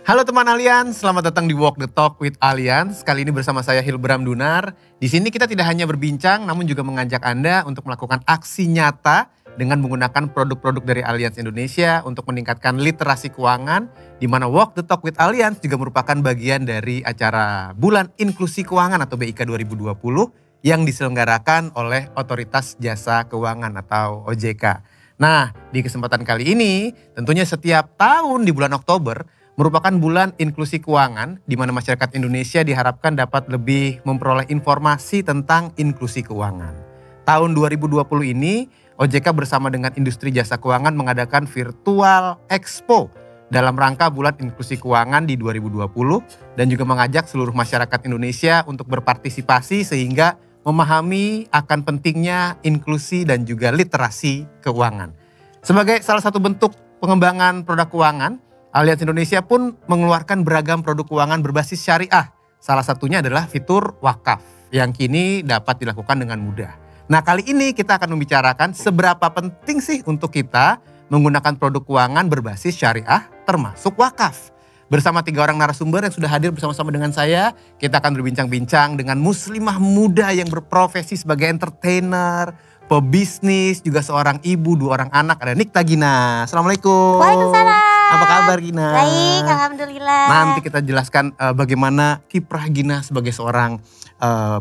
Halo teman Allianz, selamat datang di Walk the Talk with Allianz. Kali ini bersama saya Hilbram Dunar. Di sini kita tidak hanya berbincang, namun juga mengajak Anda untuk melakukan aksi nyata dengan menggunakan produk-produk dari Allianz Indonesia untuk meningkatkan literasi keuangan, di mana Walk the Talk with Allianz juga merupakan bagian dari acara Bulan Inklusi Keuangan atau BIK 2020 yang diselenggarakan oleh Otoritas Jasa Keuangan atau OJK. Nah, di kesempatan kali ini tentunya setiap tahun di bulan Oktober merupakan bulan inklusi keuangan di mana masyarakat Indonesia diharapkan dapat lebih memperoleh informasi tentang inklusi keuangan. Tahun 2020 ini, OJK bersama dengan industri jasa keuangan mengadakan virtual expo dalam rangka bulan inklusi keuangan di 2020 dan juga mengajak seluruh masyarakat Indonesia untuk berpartisipasi sehingga memahami akan pentingnya inklusi dan juga literasi keuangan. Sebagai salah satu bentuk pengembangan produk keuangan, Allianz Indonesia pun mengeluarkan beragam produk keuangan berbasis syariah. Salah satunya adalah fitur wakaf yang kini dapat dilakukan dengan mudah. Nah, kali ini kita akan membicarakan seberapa penting sih untuk kita menggunakan produk keuangan berbasis syariah termasuk wakaf. Bersama 3 orang narasumber yang sudah hadir bersama-sama dengan saya, kita akan berbincang-bincang dengan muslimah muda yang berprofesi sebagai entertainer, pebisnis, juga seorang ibu, 2 orang anak. Ada Nikta Gina. Assalamualaikum. Waalaikumsalam. Apa kabar Gina? Baik, alhamdulillah. Nanti kita jelaskan bagaimana kiprah Gina sebagai seorang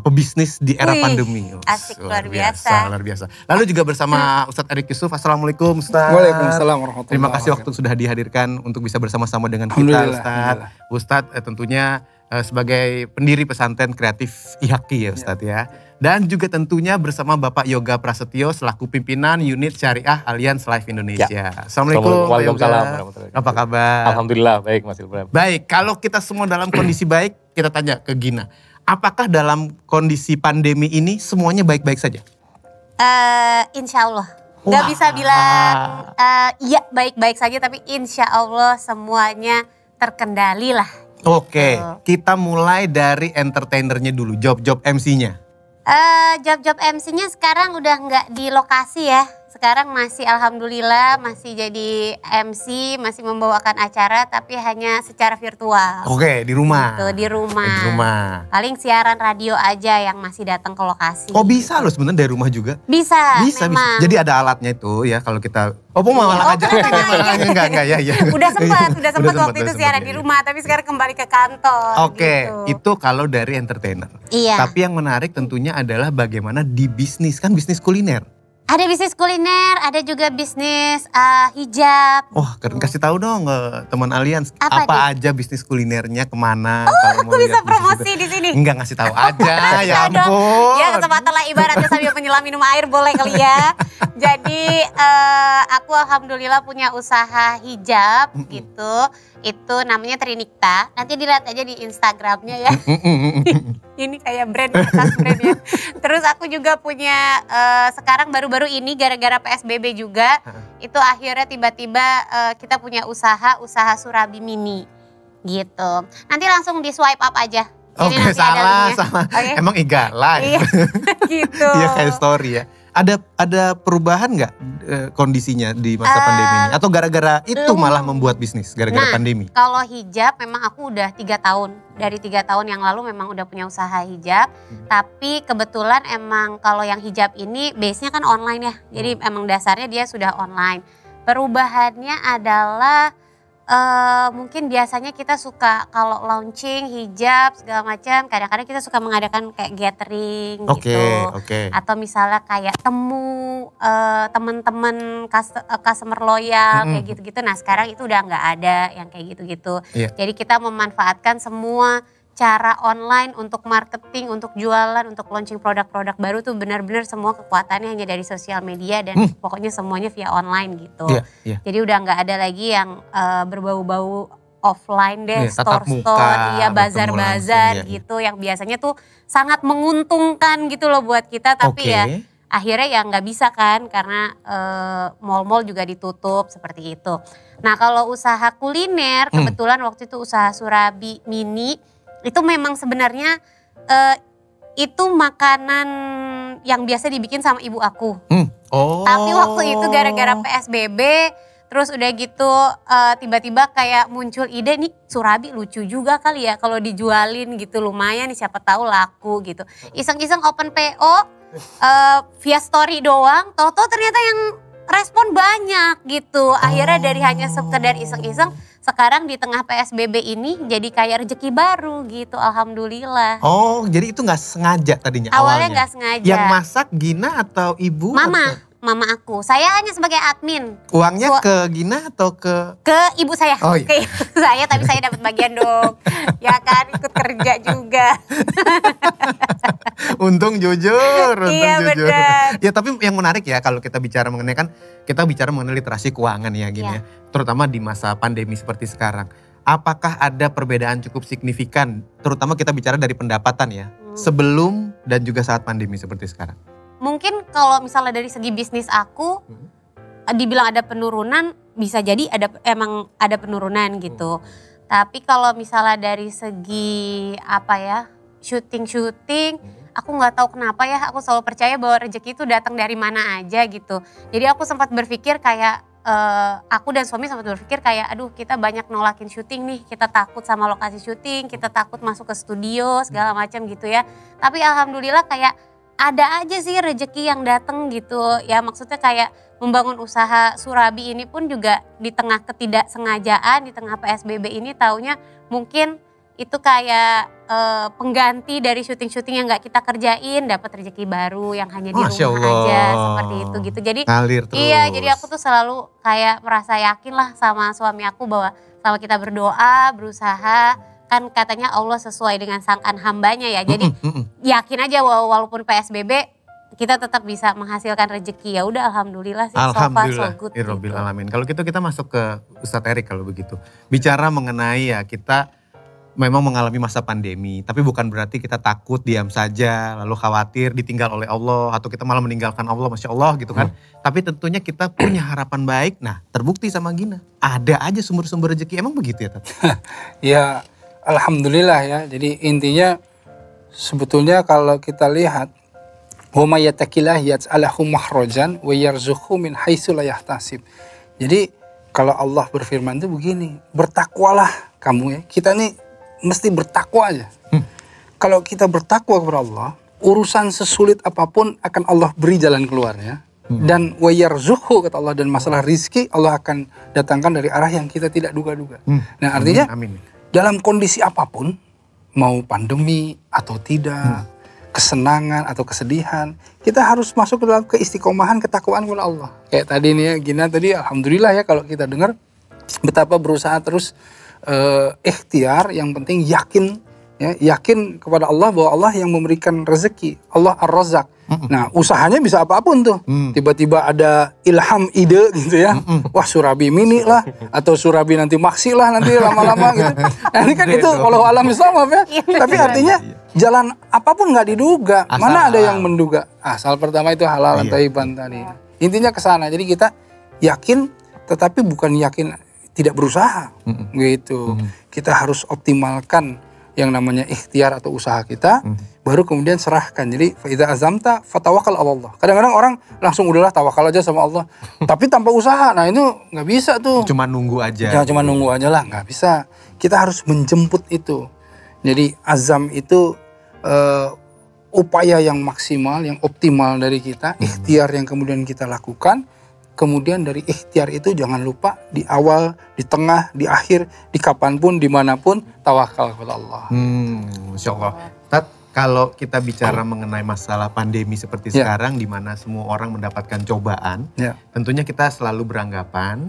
pebisnis di era pandemi. Asik, luar biasa. Luar biasa. Lalu juga bersama Ustadz Erik Yusuf. Assalamualaikum Ustadz. Waalaikumsalam warahmatullahi Terima kasih waktu wabarakatuh. sudah dihadirkan untuk bisa bersama-sama dengan kita Ustadz. Ustadz tentunya sebagai pendiri pesantren kreatif IHAKI ya Ustadz ya. Dan juga tentunya bersama Bapak Yoga Prasetyo selaku pimpinan unit syariah Allianz Life Indonesia. Ya. Assalamualaikum Pak Yoga. Waalaikumsalam warahmatullahi Apa kabar? Alhamdulillah baik Mas Ilbram. Baik, kalau kita semua dalam kondisi baik, kita tanya ke Gina. Apakah dalam kondisi pandemi ini semuanya baik-baik saja? Insya Allah. Gak bisa bilang iya baik-baik saja, tapi insya Allah semuanya terkendali lah. Oke, kita mulai dari entertainernya dulu, job-job MC-nya. Job-job MC-nya sekarang udah nggak di lokasi ya. Sekarang masih alhamdulillah masih jadi MC, masih membawakan acara tapi hanya secara virtual. Oke, di rumah. Gitu, di rumah. Di rumah. Paling siaran radio aja yang masih datang ke lokasi. Oh bisa loh sebenarnya dari rumah juga. Bisa. Bisa. Jadi ada alatnya itu ya kalau kita. Oh malah ngajarin ini malah enggak ya. Udah sempat waktu itu siaran di rumah, tapi sekarang kembali ke kantor. Oke, gitu. itu kalau dari entertainer. Iya. Tapi yang menarik tentunya adalah bagaimana di bisnis, kan bisnis kuliner. Ada bisnis kuliner, ada juga bisnis hijab. Wah, kasih tahu dong teman Allianz apa aja bisnis kulinernya, kemana. Oh, aku bisa promosi di sini. Enggak ngasih tahu aja, ya ampun. Ya kesempatan lah ibaratnya sambil menyelam minum air boleh kali ya. Jadi aku alhamdulillah punya usaha hijab gitu. Itu namanya Trinikta. Nanti dilihat aja di Instagramnya ya. Ini kayak brand ya. Terus aku juga punya sekarang baru-baru ini gara-gara PSBB juga. Itu akhirnya tiba-tiba kita punya usaha Surabi Mini gitu. Nanti langsung di swipe up aja. Oke, salah. Okay. Emang Iga live. Iya, gitu. Iya kayak story ya. Ada perubahan nggak kondisinya di masa pandemi ini? Atau gara-gara itu malah membuat bisnis gara-gara pandemi? Kalau hijab memang aku udah 3 tahun. Dari 3 tahun yang lalu memang udah punya usaha hijab. Tapi kebetulan emang kalau yang hijab ini base-nya kan online ya. Jadi emang dasarnya dia sudah online. Perubahannya adalah mungkin biasanya kita suka kalau launching hijab segala macam, kadang-kadang kita suka mengadakan kayak gathering gitu. Atau misalnya kayak temu teman-teman customer loyal kayak gitu-gitu. Nah sekarang itu udah nggak ada yang kayak gitu-gitu. Jadi kita memanfaatkan semua cara online untuk marketing, untuk jualan, untuk launching produk-produk baru tuh benar-benar semua kekuatannya hanya dari sosial media dan pokoknya semuanya via online gitu. Jadi udah nggak ada lagi yang berbau-bau offline deh, store-store, bazar-bazar gitu yang biasanya tuh sangat menguntungkan gitu loh buat kita, tapi ya akhirnya ya nggak bisa kan karena mall-mall juga ditutup seperti itu. Nah kalau usaha kuliner kebetulan waktu itu usaha Surabi Mini itu memang sebenarnya itu makanan yang biasa dibikin sama ibu aku. Tapi waktu itu gara-gara PSBB Terus udah gitu tiba-tiba kayak muncul ide nih surabi lucu juga kali ya kalau dijualin gitu, lumayan nih siapa tahu laku gitu. Iseng-iseng open PO via story doang, toto ternyata yang respon banyak gitu. Akhirnya dari hanya sekedar iseng-iseng, sekarang di tengah PSBB ini jadi kayak rezeki baru gitu, alhamdulillah. Oh, jadi itu nggak sengaja tadinya Awalnya awalnya? nggak sengaja. Yang masak Gina atau ibu? Mama aku. Saya hanya sebagai admin. Uangnya ke Gina atau ke? Ke ibu saya. Oh, iya. Ke ibu saya, tapi saya dapat bagian dong. Ya kan, ikut kerja juga. Untung jujur, Iya, jujur. benar. Ya tapi yang menarik ya kalau kita bicara mengenai kita bicara mengenai literasi keuangan ya Gina. Iya. Terutama di masa pandemi seperti sekarang. Apakah ada perbedaan cukup signifikan, terutama kita bicara dari pendapatan ya, sebelum dan juga saat pandemi seperti sekarang? Mungkin kalau misalnya dari segi bisnis aku, dibilang ada penurunan, bisa jadi emang ada penurunan gitu. Tapi kalau misalnya dari segi syuting, aku nggak tahu kenapa ya, aku selalu percaya bahwa rezeki itu datang dari mana aja gitu. Jadi aku sempat berpikir kayak, aku dan suami sempat berpikir kayak, aduh kita banyak nolakin syuting nih, kita takut sama lokasi syuting, kita takut masuk ke studio segala macam gitu ya. Tapi alhamdulillah kayak ada aja sih rezeki yang datang gitu ya, maksudnya kayak membangun usaha surabi ini pun juga di tengah ketidaksengajaan, di tengah PSBB ini taunya mungkin itu kayak pengganti dari syuting-syuting yang gak kita kerjain, dapat rezeki baru yang hanya di Masya rumah Allah. aja seperti itu gitu. Jadi Ngalir terus. iya, jadi aku tuh selalu kayak merasa yakin lah sama suami aku bahwa sama kita berdoa, berusaha, kan katanya Allah sesuai dengan sangkaan hambanya ya. Jadi yakin aja walaupun PSBB kita tetap bisa menghasilkan rezeki. Ya udah alhamdulillah sih, so far so good gitu. Alamin. Kalau gitu kita masuk ke Ustadz Erik kalau begitu. Bicara mengenai ya kita memang mengalami masa pandemi, tapi bukan berarti kita takut, diam saja, lalu khawatir ditinggal oleh Allah atau kita malah meninggalkan Allah, Masya Allah gitu kan. Tapi tentunya kita punya harapan baik. Nah, terbukti sama Gina, ada aja sumber-sumber rezeki. Emang begitu ya, Tat? Ya, alhamdulillah ya. Jadi intinya sebetulnya kalau kita lihat, wa may yattaqillah yaj'alhu makhrajan wa yarzuqhu min haitsu la yahtasib. Jadi kalau Allah berfirman itu begini, bertakwalah kamu ya. Kita nih mesti bertakwa aja. Kalau kita bertakwa kepada Allah, urusan sesulit apapun akan Allah beri jalan keluarnya. Dan wa yarzuqhu kata Allah, dan masalah rizki Allah akan datangkan dari arah yang kita tidak duga-duga. Nah artinya Amin. dalam kondisi apapun, mau pandemi atau tidak, kesenangan atau kesedihan, kita harus masuk ke dalam keistiqomahan, ketakwaan kepada Allah. Kayak tadi nih ya, Gina tadi alhamdulillah ya kalau kita dengar betapa berusaha terus ikhtiar, yang penting yakin ya, yakin kepada Allah bahwa Allah yang memberikan rezeki, Allah Ar-Razzaq. Nah usahanya bisa apapun tuh, tiba-tiba ada ilham ide gitu ya, wah surabi mini lah atau surabi nanti maksi lah nanti lama-lama gitu. Nah ini kan itu kalau alam Islam ya, tapi artinya jalan apapun nggak diduga, Asal mana ada halal. yang menduga. Asal pertama itu halal thayyiban tadi. Intinya ke sana. Jadi kita yakin, tetapi bukan yakin tidak berusaha gitu. Kita harus optimalkan yang namanya ikhtiar atau usaha kita, baru kemudian serahkan. Jadi fa idza azamta fatawakkal 'ala Allah. Kadang-kadang orang langsung udahlah tawakal aja sama Allah, tapi tanpa usaha. Nah itu nggak bisa tuh. Cuma nunggu aja. Ya cuma nunggu aja lah, nggak bisa. Kita harus menjemput itu. Jadi azam itu upaya yang maksimal, yang optimal dari kita, ikhtiar yang kemudian kita lakukan. Kemudian dari ikhtiar itu jangan lupa di awal, di tengah, di akhir, di kapanpun, dimanapun, tawakal kepada Allah. Masya Allah. Tat, kalau kita bicara mengenai masalah pandemi seperti sekarang, di mana semua orang mendapatkan cobaan, tentunya kita selalu beranggapan,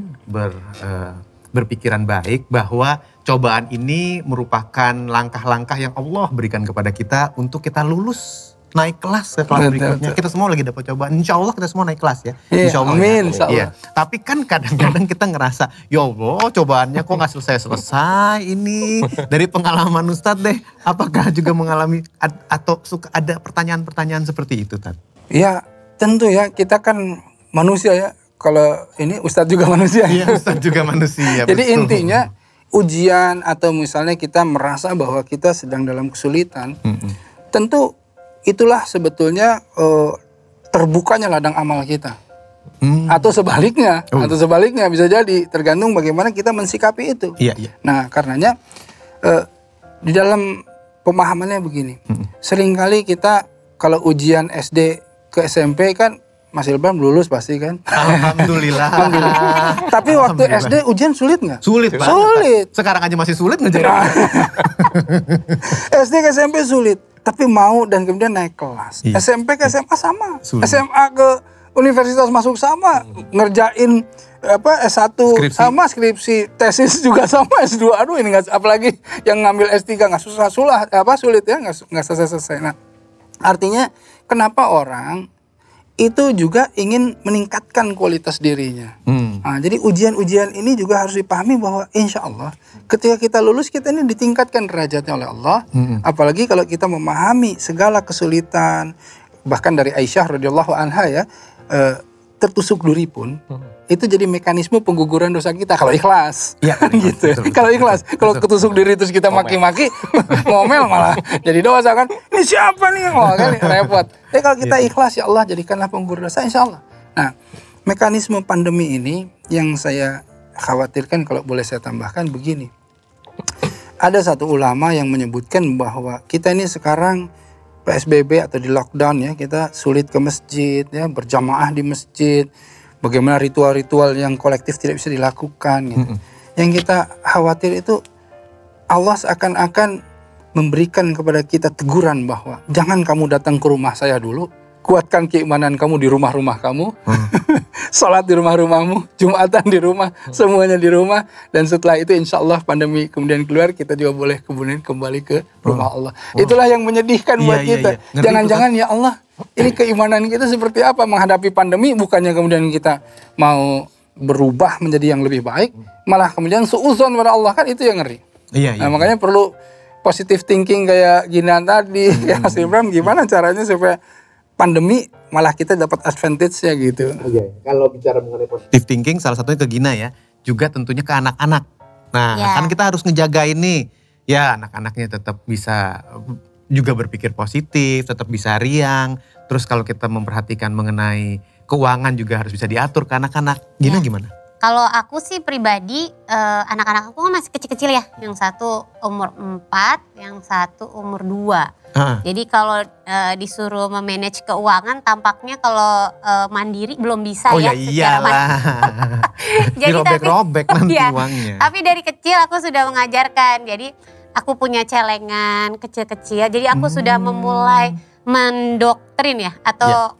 berpikiran baik bahwa cobaan ini merupakan langkah-langkah yang Allah berikan kepada kita untuk kita lulus. Naik kelas ke kelas berikutnya. Kita semua lagi dapat cobaan. Insya Allah kita semua naik kelas ya. Insya Allah. Amin. Iya. Tapi kan kadang-kadang kita ngerasa, ya Allah cobaannya kok gak selesai-selesai ini. Dari pengalaman Ustadz deh, apakah juga mengalami atau suka ada pertanyaan-pertanyaan seperti itu, Tad? Ya tentu ya, kita kan manusia ya. Kalau ini Ustadz juga manusia. Iya, Ustadz juga manusia. Jadi betul. intinya ujian atau misalnya kita merasa bahwa kita sedang dalam kesulitan, tentu itulah sebetulnya terbukanya ladang amal kita. Atau sebaliknya, bisa jadi tergantung bagaimana kita mensikapi itu. Iya, iya. Nah, karenanya di dalam pemahamannya begini. Seringkali kita kalau ujian SD ke SMP kan Mas Ilbam lulus pasti kan? Alhamdulillah. Tapi waktu SD ujian sulit nggak? Sulit banget. Sulit. Sekarang aja masih sulit ngejar. SD ke SMP sulit, tapi mau dan kemudian naik kelas. Iya. SMP ke SMA sama. Sulit. SMA ke universitas masuk sama. Ngerjain S1 Skripsi. sama, skripsi, tesis juga sama, S2. Aduh ini nggak, apalagi yang ngambil S3 nggak sulit ya, nggak selesai. Nah, artinya kenapa orang itu juga ingin meningkatkan kualitas dirinya. Nah, jadi ujian-ujian ini juga harus dipahami bahwa insya Allah ketika kita lulus kita ini ditingkatkan derajatnya oleh Allah. Apalagi kalau kita memahami segala kesulitan, bahkan dari Aisyah radhiyallahu anha ya, tertusuk duri pun itu jadi mekanisme pengguguran dosa kita kalau ikhlas. Iya, gitu. betul. Kalau ikhlas, kalau ketusuk diri terus kita maki-maki, ngomel malah jadi dosa kan. Ini siapa nih? Oh, kan repot. Tapi kalau kita ikhlas, ya Allah jadikanlah penggugur dosa insya Allah. Nah, mekanisme pandemi ini yang saya khawatirkan kalau boleh saya tambahkan begini. Ada satu ulama yang menyebutkan bahwa kita ini sekarang PSBB atau di lockdown ya, kita sulit ke masjid ya, berjamaah di masjid. Bagaimana ritual-ritual yang kolektif tidak bisa dilakukan gitu. Yang kita khawatir itu Allah seakan-akan memberikan kepada kita teguran bahwa jangan kamu datang ke rumah saya dulu, kuatkan keimanan kamu di rumah-rumah kamu, salat di rumah-rumahmu, Jumatan di rumah, semuanya di rumah, dan setelah itu insya Allah pandemi kemudian keluar, kita juga boleh kemudian kembali ke rumah Allah. Itulah yang menyedihkan buat kita. Jangan-jangan ya Allah, ini keimanan kita seperti apa menghadapi pandemi, bukannya kemudian kita mau berubah menjadi yang lebih baik, malah kemudian suudzon pada Allah, kan itu yang ngeri. Nah, makanya perlu positive thinking kayak Ginan tadi, kayak Mas Ilbam, gimana caranya supaya pandemi malah kita dapat advantage-nya gitu. Kalau bicara mengenai positive thinking, salah satunya ke Gina ya, juga tentunya ke anak-anak. Nah, kan kita harus ngejaga ini, ya anak-anaknya tetap bisa juga berpikir positif, tetap bisa riang. Terus kalau kita memperhatikan mengenai keuangan juga harus bisa diatur ke anak-anak. Gina gimana? Kalau aku sih pribadi, anak-anak aku kan masih kecil-kecil ya. Yang satu umur 4, yang satu umur 2. Jadi kalau disuruh memanage keuangan tampaknya kalau mandiri belum bisa ya. Iyalah. Dirobek-robek nanti uangnya. Tapi dari kecil aku sudah mengajarkan. Jadi aku punya celengan kecil-kecil. Jadi aku sudah memulai mendoktrin ya, atau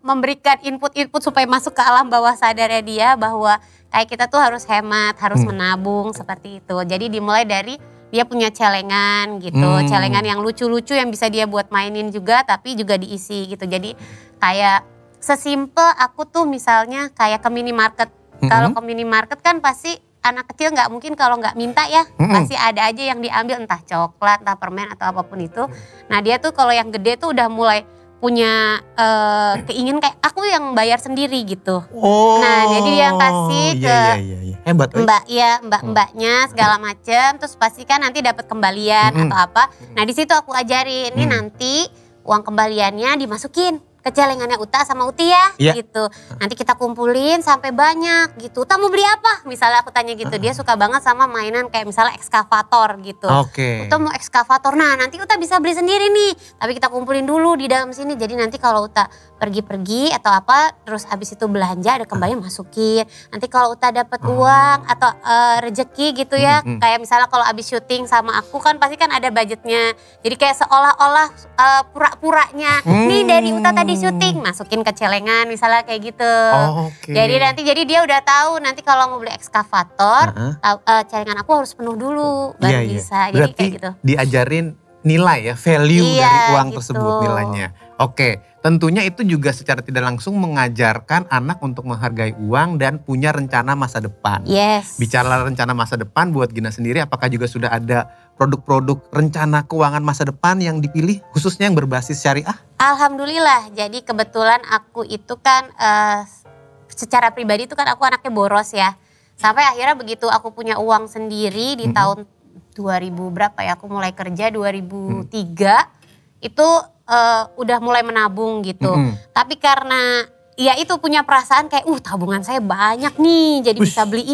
memberikan input-input supaya masuk ke alam bawah sadarnya dia bahwa kayak kita tuh harus hemat, harus menabung seperti itu. Jadi dimulai dari dia punya celengan gitu, celengan yang lucu-lucu yang bisa dia buat mainin juga, tapi juga diisi gitu. Jadi kayak sesimpel aku tuh misalnya kayak ke minimarket. Kalau ke minimarket kan pasti anak kecil nggak mungkin kalau nggak minta ya, pasti ada aja yang diambil, entah coklat, entah permen atau apapun itu. Nah dia tuh kalau yang gede tuh udah mulai punya keinginan kayak aku yang bayar sendiri gitu. Nah jadi dia yang kasih ke hebat, mbaknya segala macem, terus pasti kan nanti dapat kembalian atau apa. Nah di situ aku ajarin, ini nanti uang kembaliannya dimasukin ke celengannya Uta sama Uti ya, gitu. Nanti kita kumpulin sampai banyak gitu. Uta mau beli apa? Misalnya aku tanya gitu. Dia suka banget sama mainan kayak misalnya ekskavator gitu. Uta mau ekskavator. Nah nanti Uta bisa beli sendiri nih. Tapi kita kumpulin dulu di dalam sini. Jadi nanti kalau Uta pergi-pergi atau apa, terus habis itu belanja ada kembali masukin. Nanti kalau Uta dapat uang atau rezeki gitu ya. Kayak misalnya kalau habis syuting sama aku kan pasti kan ada budgetnya. Jadi kayak seolah-olah pura-puranya. Nih dari Uta tadi syuting, masukin ke celengan misalnya kayak gitu. Jadi dia udah tahu nanti kalau mau beli ekskavator, celengan aku harus penuh dulu baru bisa. Jadi Berarti kayak gitu. diajarin nilai ya, value dari uang tersebut gitu. nilainya. Tentunya itu juga secara tidak langsung mengajarkan anak untuk menghargai uang dan punya rencana masa depan. Bicara rencana masa depan buat Gina sendiri, apakah juga sudah ada produk-produk rencana keuangan masa depan yang dipilih khususnya yang berbasis syariah? Alhamdulillah, jadi kebetulan aku itu kan secara pribadi itu kan aku anaknya boros ya. Sampai akhirnya begitu aku punya uang sendiri di tahun 2000 berapa ya, aku mulai kerja 2003, itu udah mulai menabung gitu. Tapi karena ya itu punya perasaan kayak tabungan saya banyak nih, jadi bisa beli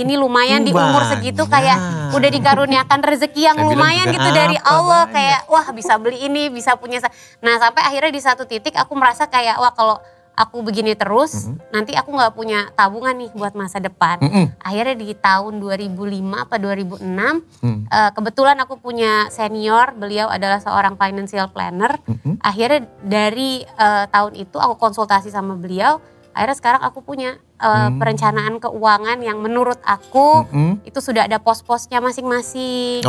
ini lumayan di umur segitu, kayak udah dikaruniakan rezeki yang lumayan gitu dari Allah, kayak wah bisa beli ini, bisa punya. Nah sampai akhirnya di satu titik aku merasa kayak wah kalau aku begini terus nanti aku nggak punya tabungan nih buat masa depan. Akhirnya di tahun 2005 apa 2006 kebetulan aku punya senior, beliau adalah seorang financial planner. Akhirnya dari tahun itu aku konsultasi sama beliau. Akhirnya sekarang aku punya perencanaan keuangan yang menurut aku itu sudah ada pos-posnya masing-masing.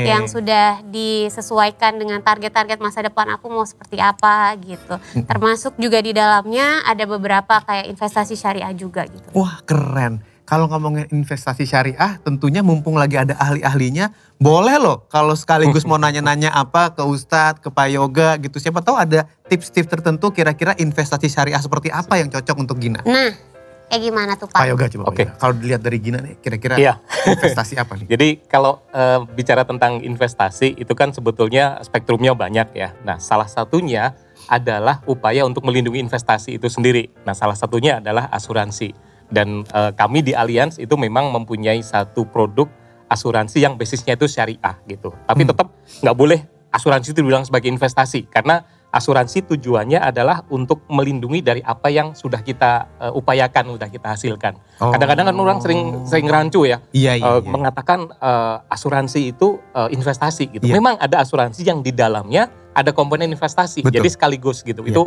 Yang sudah disesuaikan dengan target-target masa depan aku mau seperti apa gitu. Termasuk juga di dalamnya ada beberapa kayak investasi syariah juga gitu. Wah keren. Kalau ngomongin investasi syariah tentunya mumpung lagi ada ahli-ahlinya, boleh loh kalau sekaligus mau nanya-nanya apa ke Ustadz, ke Pak Yoga gitu. Siapa tahu ada tips-tips tertentu kira-kira investasi syariah seperti apa yang cocok untuk Gina. Nah kayak gimana tuh Pak? Pak Yoga coba. Pak Yoga. Kalau dilihat dari Gina nih kira-kira investasi apa nih? Jadi kalau bicara tentang investasi itu kan sebetulnya spektrumnya banyak ya. Nah salah satunya adalah upaya untuk melindungi investasi itu sendiri. Nah salah satunya adalah asuransi. Dan kami di Allianz itu memang mempunyai satu produk asuransi yang basisnya itu syariah gitu. Tapi tetap nggak boleh asuransi itu dibilang sebagai investasi. Karena asuransi tujuannya adalah untuk melindungi dari apa yang sudah kita upayakan, sudah kita hasilkan. Kadang-kadang kan orang sering rancu ya. Mengatakan asuransi itu investasi gitu. Memang ada asuransi yang di dalamnya ada komponen investasi. Betul. Jadi sekaligus gitu. Itu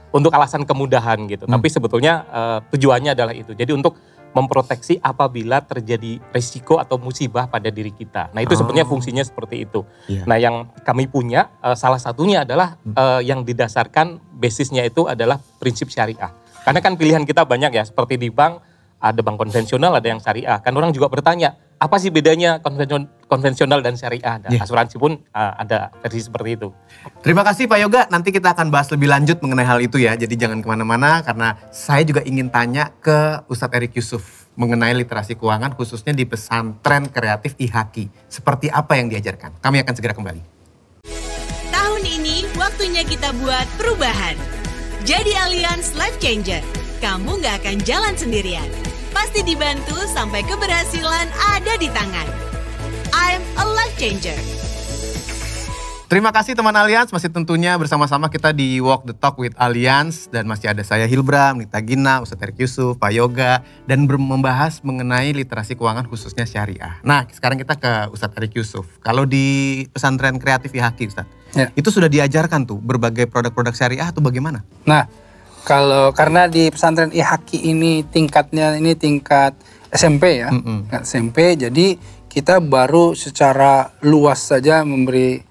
untuk alasan kemudahan gitu. Tapi sebetulnya tujuannya adalah itu. Jadi untuk memproteksi apabila terjadi risiko atau musibah pada diri kita. Nah itu sebenarnya fungsinya seperti itu. Nah yang kami punya salah satunya adalah yang didasarkan basisnya itu adalah prinsip syariah. Karena kan pilihan kita banyak ya, seperti di bank, ada bank konvensional, ada yang syariah. Kan orang juga bertanya, apa sih bedanya konvensional dan syariah? Dan asuransi pun ada versi seperti itu. Terima kasih Pak Yoga, nanti kita akan bahas lebih lanjut mengenai hal itu ya. Jadi jangan kemana-mana karena saya juga ingin tanya ke Ustadz Erik Yusuf mengenai literasi keuangan khususnya di pesantren kreatif IHAKI. Seperti apa yang diajarkan? Kami akan segera kembali. Tahun ini waktunya kita buat perubahan. Jadi Allianz Life Changer, kamu gak akan jalan sendirian. Pasti dibantu sampai keberhasilan ada di tangan. I'm a life changer. Terima kasih teman Allianz, masih tentunya bersama-sama kita di Walk the Talk with Allianz. Dan masih ada saya Hilbram, Nita Gina, Ustadz Erik Yusuf, Pak Yoga. Dan membahas mengenai literasi keuangan khususnya syariah. Nah sekarang kita ke Ustadz Erik Yusuf. Kalau di pesantren kreatif IHAKI Ustadz, itu sudah diajarkan tuh berbagai produk-produk syariah atau bagaimana? Nah karena di pesantren IHAKI ini tingkatnya ini tingkat SMP ya, SMP, jadi kita baru secara luas saja memberi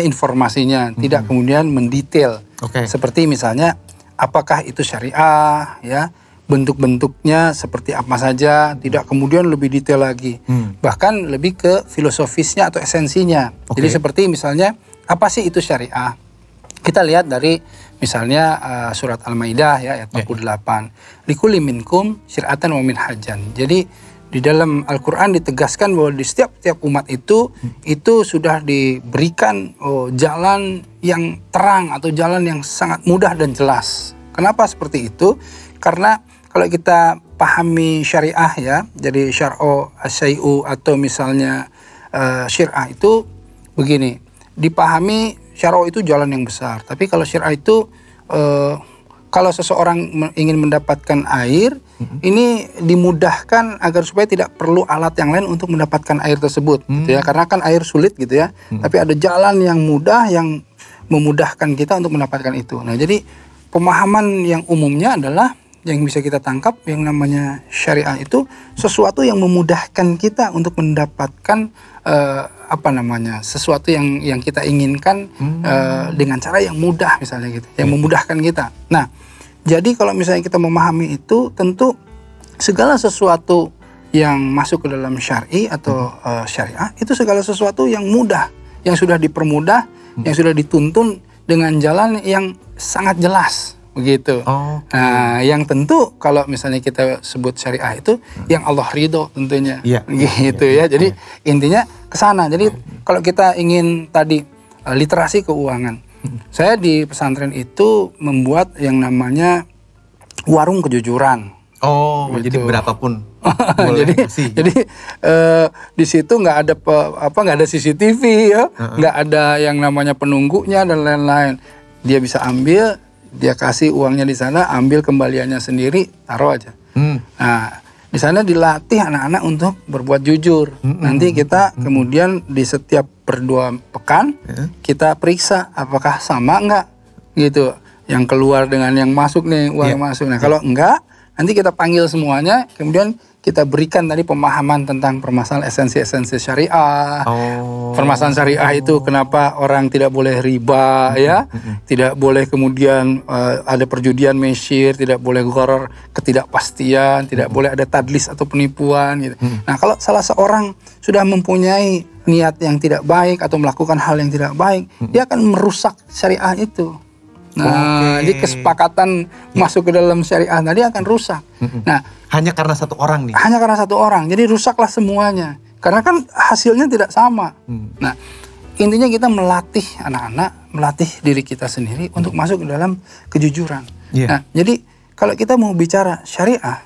informasinya, tidak kemudian mendetail. Seperti misalnya apakah itu syariah ya, bentuk-bentuknya seperti apa saja, tidak kemudian lebih detail lagi. Bahkan lebih ke filosofisnya atau esensinya. Jadi seperti misalnya apa sih itu syariah? Kita lihat dari misalnya surat Al-Maidah ya ayat 48. Likulli minkum syir'atan wa minhajan. Jadi di dalam Al-Quran ditegaskan bahwa di setiap umat itu sudah diberikan jalan yang terang atau jalan yang sangat mudah dan jelas. Kenapa seperti itu? Karena kalau kita pahami syariah ya, jadi syar'u asyai'u atau misalnya syir'ah itu begini, dipahami syar'u itu jalan yang besar. Tapi kalau syir'ah itu kalau seseorang ingin mendapatkan air, ini dimudahkan agar supaya tidak perlu alat yang lain untuk mendapatkan air tersebut, gitu ya. Karena kan air sulit gitu ya. Tapi ada jalan yang mudah yang memudahkan kita untuk mendapatkan itu. Nah, jadi pemahaman yang umumnya adalah yang bisa kita tangkap yang namanya syariah itu sesuatu yang memudahkan kita untuk mendapatkan sesuatu yang kita inginkan dengan cara yang mudah misalnya gitu, yang memudahkan kita. Nah, jadi kalau misalnya kita memahami itu, tentu segala sesuatu yang masuk ke dalam syar'i atau syariah itu segala sesuatu yang mudah, yang sudah dipermudah, yang sudah dituntun dengan jalan yang sangat jelas. Begitu. Nah, yang tentu kalau misalnya kita sebut syariah itu yang Allah ridho tentunya, gitu ya. Jadi intinya ke sana. Jadi kalau kita ingin tadi literasi keuangan, saya di pesantren itu membuat yang namanya warung kejujuran. Oh, Gitu. jadi berapapun boleh jadi ngasih. jadi di situ nggak ada nggak ada CCTV ya, nggak ada yang namanya penunggunya dan lain-lain. Dia bisa ambil, dia kasih uangnya di sana, ambil kembaliannya sendiri, taruh aja. Nah, di sana dilatih anak-anak untuk berbuat jujur. Nanti kita kemudian di setiap per 2 pekan kita periksa apakah sama nggak gitu. Yang keluar dengan yang masuk nih, uang yang masuk. Nah, kalau enggak, nanti kita panggil semuanya, kemudian kita berikan tadi pemahaman tentang permasalahan esensi-esensi syariah. Permasalahan syariah itu kenapa orang tidak boleh riba ya, tidak boleh kemudian ada perjudian mesyir, tidak boleh gharar, ketidakpastian, tidak boleh ada tadlis atau penipuan gitu. Nah, kalau salah seorang sudah mempunyai niat yang tidak baik atau melakukan hal yang tidak baik, dia akan merusak syariah itu. Nah, jadi kesepakatan masuk ke dalam syariah tadi akan rusak. Nah, hanya karena satu orang nih. hanya karena satu orang, jadi rusaklah semuanya. Karena kan hasilnya tidak sama. Nah, intinya kita melatih anak-anak, melatih diri kita sendiri untuk masuk ke dalam kejujuran. Nah, jadi kalau kita mau bicara syariah,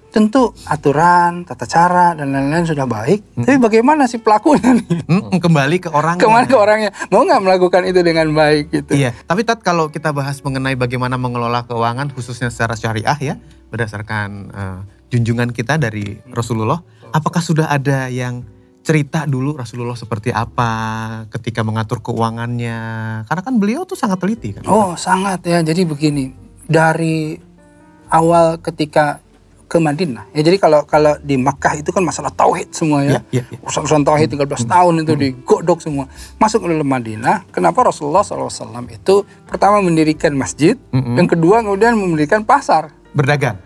tentu aturan, tata cara, dan lain-lain sudah baik. Tapi bagaimana si pelakunya nih? Kembali ke orangnya. Kemana ke orangnya? Mau nggak melakukan itu dengan baik gitu? Iya, tapi Tat, kalau kita bahas mengenai bagaimana mengelola keuangan khususnya secara syariah ya, berdasarkan junjungan kita dari Rasulullah, apakah sudah ada yang cerita dulu Rasulullah seperti apa ketika mengatur keuangannya? Karena kan beliau tuh sangat teliti kan. Oh, sangat ya. Jadi begini, dari awal ketika ke Madinah. Ya, jadi kalau di Makkah itu kan masalah tauhid semua ya. Urusan tauhid 13 tahun itu digodok semua. Masuk ke dalam Madinah, kenapa Rasulullah SAW itu pertama mendirikan masjid, yang kedua kemudian mendirikan pasar. Berdagang.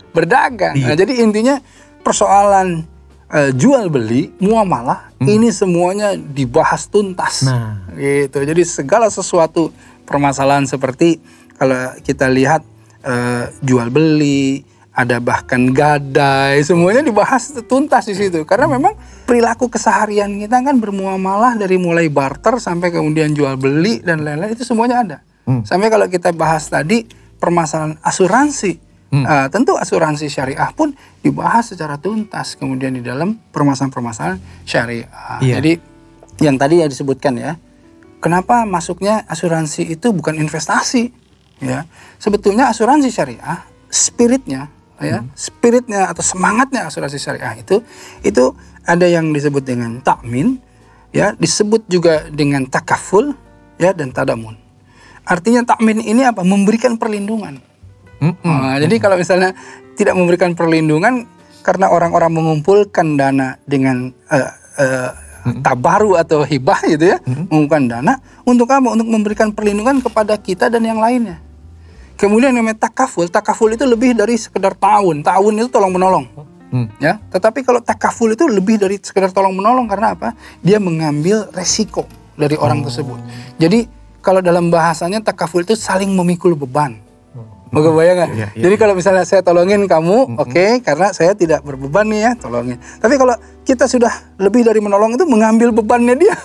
Nah, jadi intinya persoalan jual beli, muamalah, ini semuanya dibahas tuntas. Nah, gitu. Jadi segala sesuatu permasalahan seperti kalau kita lihat jual beli, ada bahkan gadai, semuanya dibahas tuntas di situ. Karena memang perilaku keseharian kita kan bermuamalah dari mulai barter sampai kemudian jual beli dan lain-lain, itu semuanya ada. Sampai kalau kita bahas tadi permasalahan asuransi, tentu asuransi syariah pun dibahas secara tuntas kemudian di dalam permasalahan-permasalahan syariah. Jadi yang tadi yang disebutkan ya, kenapa masuknya asuransi itu bukan investasi? Ya, sebetulnya asuransi syariah, spiritnya atau semangatnya asuransi syariah itu ada yang disebut dengan takmin, ya, disebut juga dengan takaful, ya, dan tadamun. Artinya takmin ini apa? Memberikan perlindungan. Jadi kalau misalnya tidak memberikan perlindungan karena orang-orang mengumpulkan dana dengan tabaru atau hibah gitu ya, mengumpulkan dana untuk apa? Untuk memberikan perlindungan kepada kita dan yang lainnya. Kemudian namanya takaful itu lebih dari sekedar ta'awun itu tolong menolong. Ya, tetapi kalau takaful itu lebih dari sekedar tolong menolong, karena apa? Dia mengambil resiko dari orang tersebut. Jadi kalau dalam bahasanya takaful itu saling memikul beban. Kebayang nggak? Jadi kalau misalnya saya tolongin kamu, oke, karena saya tidak berbeban nih ya, tolongin. Tapi kalau kita sudah lebih dari menolong itu mengambil bebannya dia.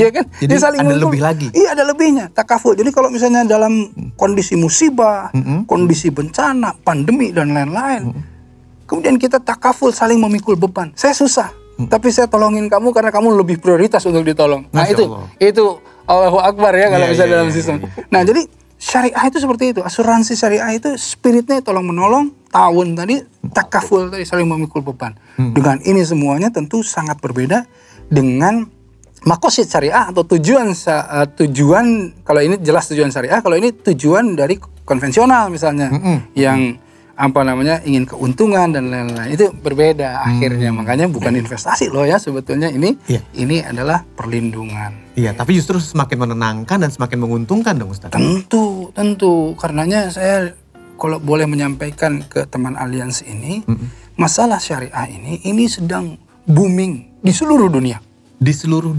Ya kan? Jadi saling ada lebih lagi. Iya, ada lebihnya. Takaful. Jadi kalau misalnya dalam kondisi musibah, kondisi bencana, pandemi dan lain-lain, kemudian kita takaful saling memikul beban. Saya susah, tapi saya tolongin kamu karena kamu lebih prioritas untuk ditolong. Nah, itu Allahu Akbar ya kalau misalnya dalam sistem. Nah, jadi syariah itu seperti itu. Asuransi syariah itu spiritnya tolong menolong, ta'awun tadi, takaful tadi, saling memikul beban. Dengan ini semuanya tentu sangat berbeda dengan makosid syariah atau tujuan kalau ini jelas tujuan syariah, kalau ini tujuan dari konvensional misalnya yang ingin keuntungan dan lain-lain, itu berbeda akhirnya. Makanya bukan investasi loh ya sebetulnya, ini adalah perlindungan. Iya, tapi justru semakin menenangkan dan semakin menguntungkan dong Ustaz. Tentu, karenanya saya kalau boleh menyampaikan ke teman aliansi ini, masalah syariah ini sedang booming di seluruh dunia. Di seluruh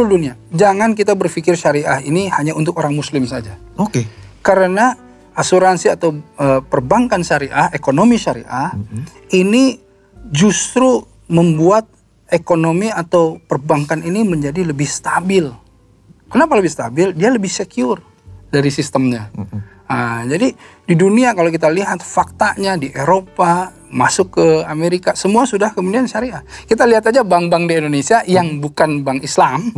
dunia. Jangan kita berpikir syariah ini hanya untuk orang muslim saja. Oke. Karena asuransi atau perbankan syariah, ekonomi syariah, ini justru membuat ekonomi atau perbankan ini menjadi lebih stabil. Kenapa lebih stabil? Dia lebih secure dari sistemnya. Nah, jadi di dunia kalau kita lihat faktanya di Eropa, masuk ke Amerika, semua sudah kemudian syariah. Kita lihat aja bank-bank di Indonesia yang bukan bank Islam,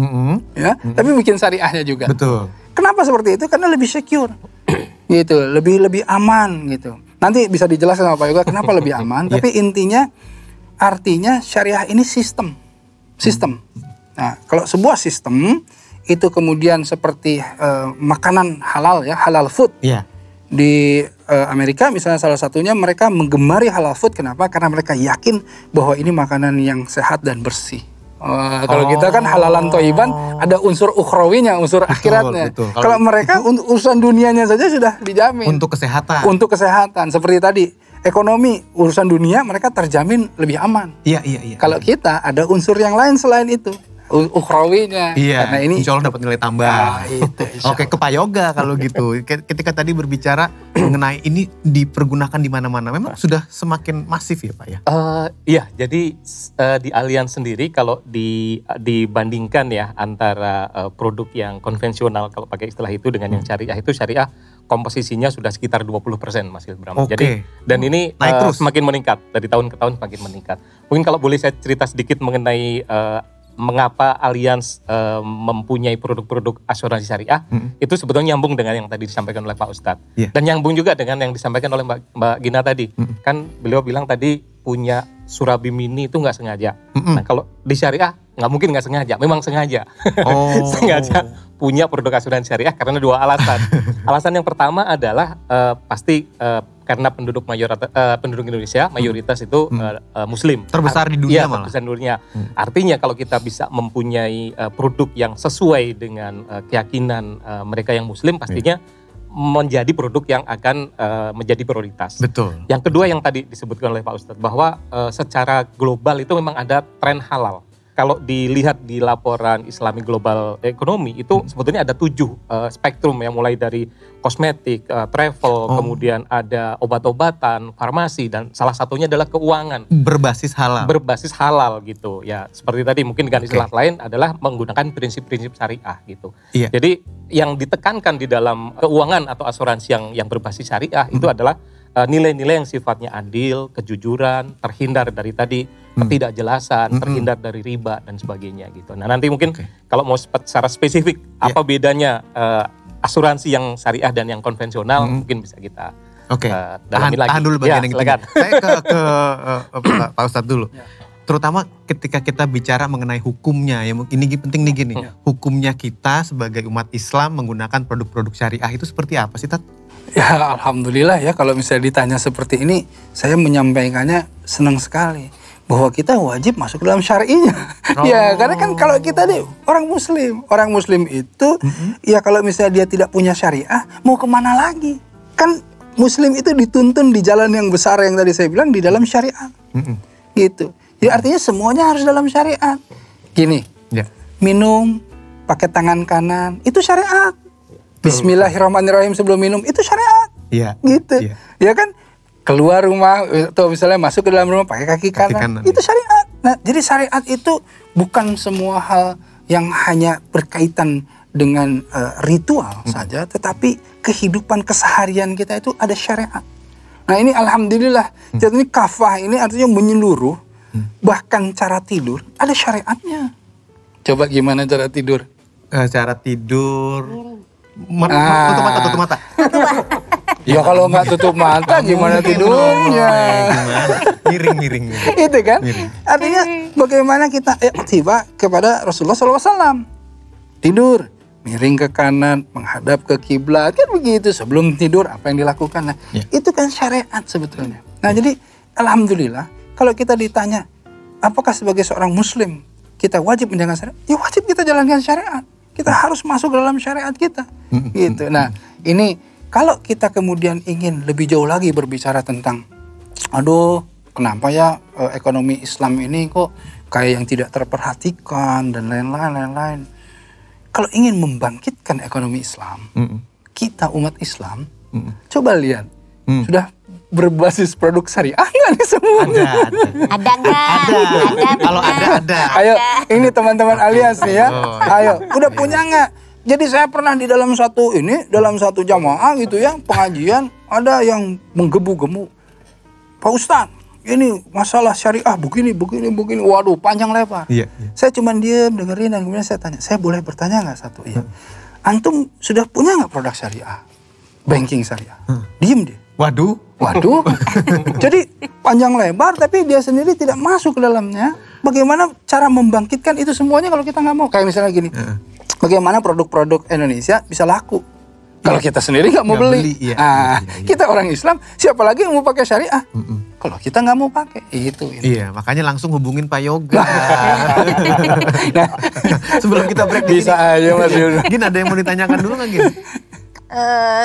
ya, tapi bikin syariahnya juga. Betul. Kenapa seperti itu? Karena lebih secure, gitu, lebih aman, gitu. Nanti bisa dijelaskan sama Pak Yoga kenapa lebih aman. Tapi intinya, artinya syariah ini sistem. Nah, kalau sebuah sistem itu kemudian seperti makanan halal, ya, halal food. Iya. Di Amerika misalnya salah satunya mereka menggemari halal food. Kenapa? Karena mereka yakin bahwa ini makanan yang sehat dan bersih. Kalau kita kan halalan toiban, ada unsur ukhrawinya, unsur akhiratnya. Betul. Kalau mereka urusan dunianya saja sudah dijamin. Untuk kesehatan. Untuk kesehatan. Seperti tadi, ekonomi, urusan dunia mereka terjamin lebih aman. Iya. Kalau kita ada unsur yang lain selain itu, ukhrawinya. Iya, Karena ini insya Allah dapat nilai tambah. itu, insya Oke, ke Pak Yoga kalau gitu. Ketika tadi berbicara mengenai ini dipergunakan di mana-mana, memang sudah semakin masif ya Pak ya? Iya, jadi di Allianz sendiri kalau dibandingkan ya antara produk yang konvensional kalau pakai istilah itu dengan yang syariah, itu syariah komposisinya sudah sekitar 20% Mas Hilbram. Oke. Jadi dan ini Naik terus. semakin meningkat dari tahun ke tahun semakin meningkat. Mungkin kalau boleh saya cerita sedikit mengenai mengapa Allianz mempunyai produk-produk asuransi syariah, itu sebetulnya nyambung dengan yang tadi disampaikan oleh Pak Ustadz. Yeah. Dan nyambung juga dengan yang disampaikan oleh Mbak Gina tadi. Kan beliau bilang tadi punya Surabi Mini itu nggak sengaja. Nah kalau di syariah nggak mungkin nggak sengaja, memang sengaja. Oh. Sengaja punya produk asuransi syariah karena dua alasan. Alasan yang pertama adalah pasti karena penduduk Indonesia mayoritas itu Muslim. Terbesar di dunia Iya, malah. terbesar di dunia. Artinya kalau kita bisa mempunyai produk yang sesuai dengan keyakinan mereka yang Muslim, pastinya menjadi produk yang akan menjadi prioritas. Betul. Yang kedua yang tadi disebutkan oleh Pak Ustadz, bahwa secara global itu memang ada tren halal. Kalau dilihat di laporan Islamic Global Economy itu sebetulnya ada 7 spektrum yang mulai dari kosmetik, travel, kemudian ada obat-obatan, farmasi, dan salah satunya adalah keuangan. Berbasis halal. Berbasis halal gitu. Ya seperti tadi mungkin dengan istilah lain adalah menggunakan prinsip-prinsip syariah gitu. Iya. Jadi yang ditekankan di dalam keuangan atau asuransi yang berbasis syariah itu adalah nilai-nilai yang sifatnya adil, kejujuran, terhindar dari tadi ketidakjelasan, terhindar dari riba dan sebagainya gitu. Nah nanti mungkin kalau mau secara spesifik apa bedanya asuransi yang syariah dan yang konvensional mungkin bisa kita dalami lagi. Tahan dulu bagian yang itu. silakan. Saya ke Pak Ustadz dulu. Terutama ketika kita bicara mengenai hukumnya, ya ini penting nih gini. Hukumnya kita sebagai umat Islam menggunakan produk-produk syariah itu seperti apa sih, Tat? Ya alhamdulillah ya kalau misalnya ditanya seperti ini, saya menyampaikannya senang sekali. Bahwa kita wajib masuk dalam syar'inya. Ya karena kan kalau kita nih orang muslim itu ya kalau misalnya dia tidak punya syariah, mau kemana lagi? Kan muslim itu dituntun di jalan yang besar yang tadi saya bilang, di dalam syariat. Gitu. Jadi artinya semuanya harus dalam syariat. Gini, minum pakai tangan kanan, itu syariat. Bismillahirrahmanirrahim sebelum minum, itu syariat. Iya. Gitu. Ya kan? Keluar rumah atau misalnya masuk ke dalam rumah pakai kaki kanan. Itu syariat. Nah, jadi syariat itu bukan semua hal yang hanya berkaitan dengan ritual saja, tetapi kehidupan keseharian kita itu ada syariat. Nah, ini alhamdulillah. Jadi kafah ini artinya menyeluruh, bahkan cara tidur ada syariatnya. Coba gimana cara tidur? Cara tidur tutup mata. Ya kalau nggak tutup mata gimana tidurnya? Miring. Itu kan? Artinya bagaimana kita tiba kepada Rasulullah SAW. Tidur, miring ke kanan, menghadap ke kiblat, kan begitu. Sebelum tidur apa yang dilakukan? Nah, itu kan syariat sebetulnya. Nah, jadi alhamdulillah kalau kita ditanya, apakah sebagai seorang muslim kita wajib menjalankan syariat? Ya wajib kita jalankan syariat. Kita harus masuk dalam syariat kita. Gitu. Nah, ini kalau kita kemudian ingin lebih jauh lagi berbicara tentang, kenapa ya ekonomi Islam ini kok kayak yang tidak terperhatikan dan lain-lain. Kalau ingin membangkitkan ekonomi Islam, kita umat Islam, coba lihat, sudah berbasis produk syariah nggak nih semua? Ada nggak? Ada. Kalau ada. Ayo, ini teman-teman Allianz nih ya. Ayo, udah punya nggak? Jadi saya pernah di dalam satu jamaah gitu ya, pengajian, ada yang menggebu-gemu. Pak Ustadz, ini masalah syariah begini. Waduh, panjang lebar. Iya. Saya cuma diam dengerin dan kemudian saya tanya, saya boleh bertanya nggak satu? Iya. Antum sudah punya nggak produk syariah? Banking syariah? Diem dia. Waduh. Jadi panjang lebar tapi dia sendiri tidak masuk ke dalamnya. Bagaimana cara membangkitkan itu semuanya kalau kita nggak mau? Kayak misalnya gini, bagaimana produk-produk Indonesia bisa laku? Kalau kita sendiri nggak mau beli. Iya. Kita orang Islam, siapa lagi yang mau pakai syariah? Kalau kita nggak mau pakai, itu. Iya, makanya langsung hubungin Pak Yoga. Sebelum kita break Bisa aja Mas Yuda. Gin, ada yang mau ditanyakan dulu nggak, Gin?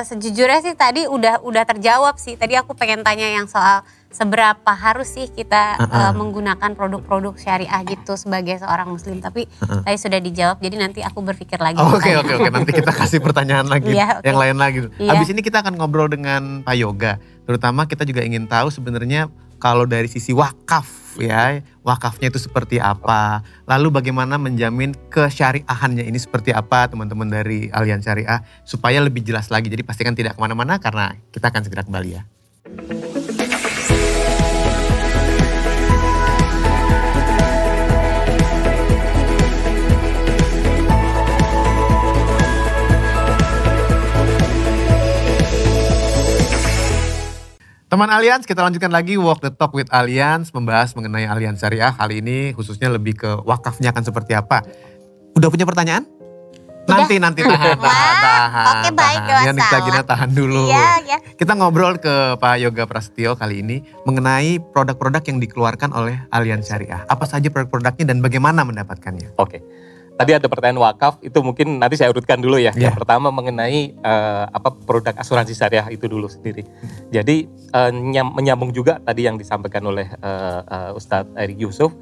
Sejujurnya sih tadi udah terjawab sih. Tadi aku pengen tanya yang soal seberapa harus sih kita menggunakan produk-produk syariah gitu sebagai seorang muslim. Tapi tadi sudah dijawab, jadi nanti aku berpikir lagi. Oke. Nanti kita kasih pertanyaan lagi, Iya, yang lain lagi. Iya. Habis ini kita akan ngobrol dengan Pak Yoga. Terutama kita juga ingin tahu sebenarnya kalau dari sisi wakaf ya, wakafnya itu seperti apa. Lalu bagaimana menjamin kesyariahannya ini seperti apa teman-teman dari Allianz Syariah. Supaya lebih jelas lagi, jadi pastikan tidak kemana-mana karena kita akan segera kembali ya. Teman Allianz, kita lanjutkan lagi Walk the Talk with Allianz, membahas mengenai Allianz Syariah. Kali ini khususnya lebih ke wakafnya akan seperti apa. Udah punya pertanyaan? Udah. Nanti tahan. Oke, baik, gak Ya, Nikta Gina tahan dulu. Iya. Kita ngobrol ke Pak Yoga Prasetyo kali ini mengenai produk-produk yang dikeluarkan oleh Allianz Syariah. Apa saja produk-produknya dan bagaimana mendapatkannya? Oke. Tadi ada pertanyaan wakaf, itu mungkin nanti saya urutkan dulu ya. Yeah. Yang pertama mengenai produk asuransi syariah itu dulu sendiri. Jadi menyambung juga tadi yang disampaikan oleh Ustadz Erik Yusuf,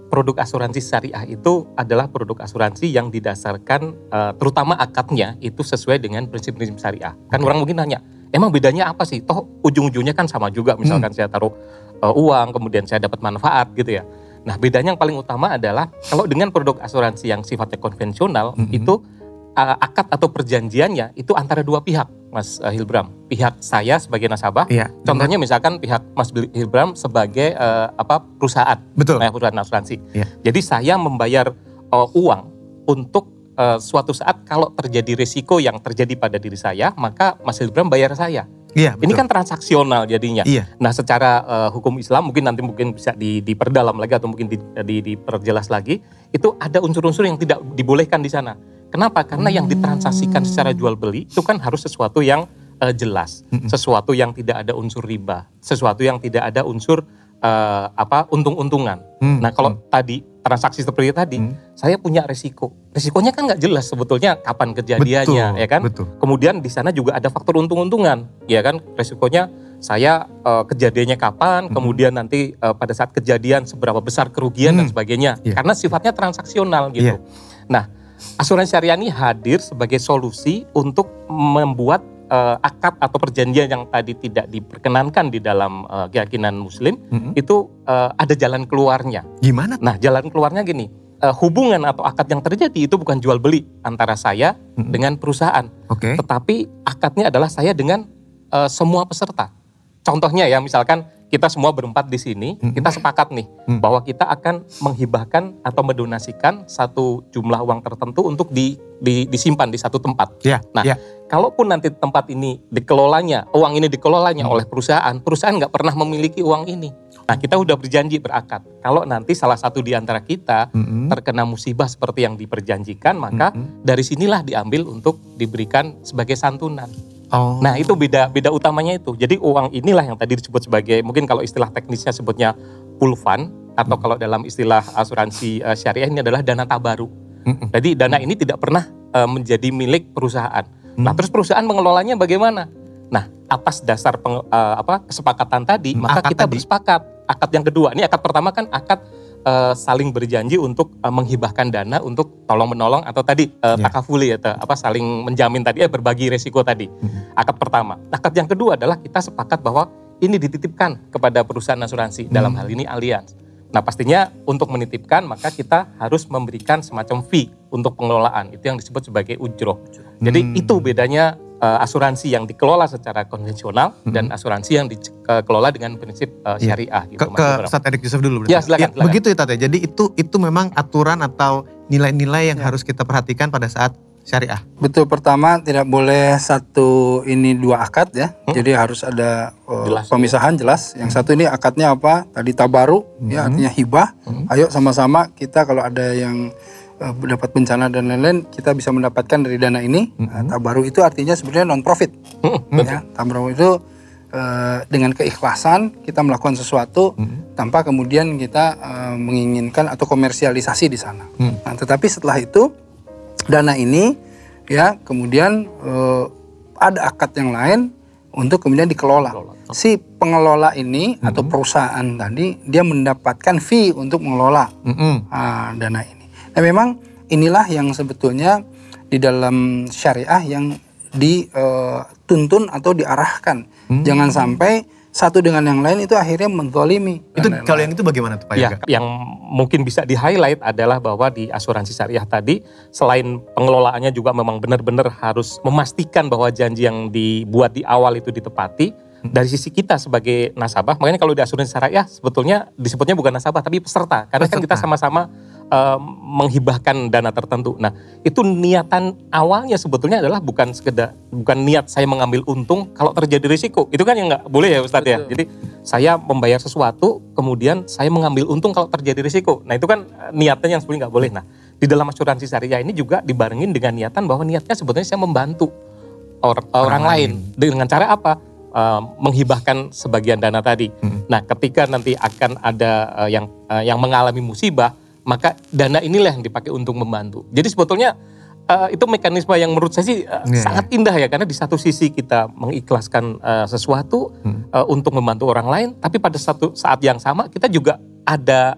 produk asuransi syariah itu adalah produk asuransi yang didasarkan terutama akadnya itu sesuai dengan prinsip-prinsip syariah. Kan orang mungkin nanya, emang bedanya apa sih? Toh ujung-ujungnya kan sama juga, misalkan saya taruh uang kemudian saya dapat manfaat gitu ya. Nah, bedanya yang paling utama adalah kalau dengan produk asuransi yang sifatnya konvensional itu akad atau perjanjiannya itu antara dua pihak, Mas Hilbram. Pihak saya sebagai nasabah, contohnya misalkan pihak Mas Hilbram sebagai perusahaan, Betul. Perusahaan asuransi. Iya. Jadi saya membayar uang untuk suatu saat kalau terjadi risiko yang terjadi pada diri saya, maka Mas Hilbram bayar saya. Iya, betul. Ini kan transaksional jadinya. Iya. Nah, secara hukum Islam mungkin bisa diperdalam lagi atau mungkin diperjelas lagi. Itu ada unsur-unsur yang tidak dibolehkan di sana. Kenapa? Karena yang ditransaksikan secara jual beli itu kan harus sesuatu yang jelas, sesuatu yang tidak ada unsur riba, sesuatu yang tidak ada unsur untung-untungan. Nah, kalau tadi transaksi seperti tadi, saya punya resiko. Resikonya kan nggak jelas sebetulnya kapan kejadiannya, ya kan? Betul. Kemudian di sana juga ada faktor untung-untungan, ya kan? Resikonya saya kejadiannya kapan, kemudian nanti pada saat kejadian seberapa besar kerugian dan sebagainya. Karena sifatnya transaksional gitu. Nah, asuransi syariah ini hadir sebagai solusi untuk membuat akad atau perjanjian yang tadi tidak diperkenankan di dalam keyakinan Muslim itu ada jalan keluarnya. Gimana? Nah, jalan keluarnya gini, hubungan atau akad yang terjadi itu bukan jual beli antara saya dengan perusahaan, tetapi akadnya adalah saya dengan semua peserta. Contohnya ya, misalkan kita semua berempat di sini, kita sepakat nih bahwa kita akan menghibahkan atau mendonasikan satu jumlah uang tertentu untuk disimpan di satu tempat. Nah, kalaupun nanti tempat ini uang ini dikelolanya oleh perusahaan nggak pernah memiliki uang ini. Nah, kita udah berjanji berakad. Kalau nanti salah satu di antara kita terkena musibah seperti yang diperjanjikan, maka dari sinilah diambil untuk diberikan sebagai santunan. Nah, itu beda utamanya itu. Jadi uang inilah yang tadi disebut sebagai, mungkin kalau istilah teknisnya sebutnya pool fund, atau kalau dalam istilah asuransi syariah ini adalah dana tabaru. Jadi dana ini tidak pernah menjadi milik perusahaan. Nah, terus perusahaan mengelolanya bagaimana? Nah, atas dasar kesepakatan tadi, maka kita bersepakat. Akad yang kedua, ini akad pertama kan akad saling berjanji untuk menghibahkan dana untuk tolong-menolong atau tadi takafuli atau saling menjamin tadi, berbagi resiko tadi. Akad pertama. Akad yang kedua adalah kita sepakat bahwa ini dititipkan kepada perusahaan asuransi, dalam hal ini Allianz. Nah pastinya untuk menitipkan maka kita harus memberikan semacam fee untuk pengelolaan. Itu yang disebut sebagai ujroh. Jadi itu bedanya asuransi yang dikelola secara konvensional dan asuransi yang dikelola dengan prinsip syariah. Gitu, ke Ustadz Erik Yusuf dulu berarti. Ya silakan. Begitu ya Tate. Jadi itu memang aturan atau nilai-nilai yang harus kita perhatikan pada saat syariah. Betul, pertama tidak boleh dua akad ya. Jadi harus ada pemisahan jelas. Yang satu ini akadnya apa? Tadi tabaru, ya artinya hibah. Ayo sama-sama kita kalau ada yang dapat bencana dan lain-lain, kita bisa mendapatkan dari dana ini. Tabaru itu artinya sebenarnya non profit. Ya, tabaru itu dengan keikhlasan kita melakukan sesuatu tanpa kemudian kita menginginkan atau komersialisasi di sana. Nah, tetapi setelah itu dana ini ya kemudian ada akad yang lain untuk kemudian dikelola. Si pengelola ini atau perusahaan tadi dia mendapatkan fee untuk mengelola dana ini. Nah memang inilah yang sebetulnya di dalam syariah yang dituntun atau diarahkan. Jangan sampai satu dengan yang lain itu akhirnya menzalimi. Itu kalau yang itu bagaimana tuh Pak Yoga? Yang mungkin bisa di-highlight adalah bahwa di asuransi syariah tadi selain pengelolaannya juga memang benar-benar harus memastikan bahwa janji yang dibuat di awal itu ditepati. Dari sisi kita sebagai nasabah, makanya kalau di asuransi syariah sebetulnya disebutnya bukan nasabah tapi peserta. Karena kan kita sama-sama menghibahkan dana tertentu. Nah, itu niatan awalnya sebetulnya adalah bukan niat saya mengambil untung kalau terjadi risiko. Itu kan yang nggak boleh ya Ustadz ya. Jadi saya membayar sesuatu, kemudian saya mengambil untung kalau terjadi risiko. Nah, itu kan niatnya yang sebenarnya nggak boleh. Nah, di dalam asuransi syariah ini juga dibarengin dengan niatan bahwa niatnya sebetulnya saya membantu orang lain. Dengan cara apa? Menghibahkan sebagian dana tadi. Nah, ketika nanti akan ada yang mengalami musibah, maka dana inilah yang dipakai untuk membantu. Jadi sebetulnya itu mekanisme yang menurut saya sih sangat indah ya, karena di satu sisi kita mengikhlaskan sesuatu untuk membantu orang lain, tapi pada satu saat yang sama kita juga ada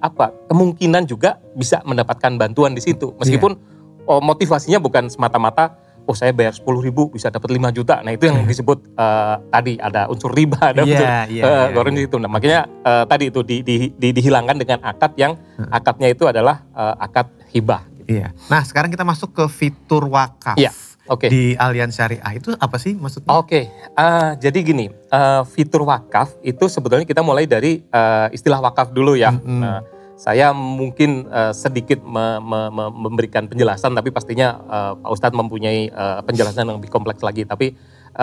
kemungkinan juga bisa mendapatkan bantuan di situ, meskipun motivasinya bukan semata-mata saya bayar 10.000 bisa dapat 5 juta. Nah itu yang disebut tadi ada unsur riba, ada unsur itu. Nah makanya tadi itu dihilangkan dengan akad yang akadnya itu adalah akad hibah. Iya. Nah sekarang kita masuk ke fitur wakaf di Allianz Syariah. Itu apa sih maksudnya? Jadi gini, fitur wakaf itu sebetulnya kita mulai dari istilah wakaf dulu ya. Saya mungkin sedikit memberikan penjelasan, tapi pastinya Pak Ustadz mempunyai penjelasan yang lebih kompleks lagi. Tapi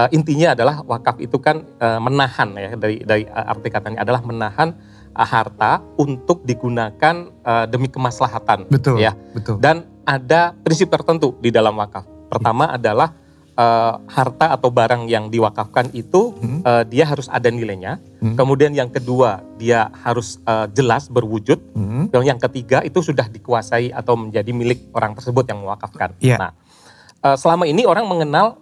intinya adalah wakaf itu kan menahan ya, dari arti katanya adalah menahan harta untuk digunakan demi kemaslahatan. Betul. Dan ada prinsip tertentu di dalam wakaf. Pertama adalah harta atau barang yang diwakafkan itu dia harus ada nilainya. Kemudian yang kedua dia harus jelas berwujud. Dan yang ketiga itu sudah dikuasai atau menjadi milik orang tersebut yang mewakafkan. Nah, selama ini orang mengenal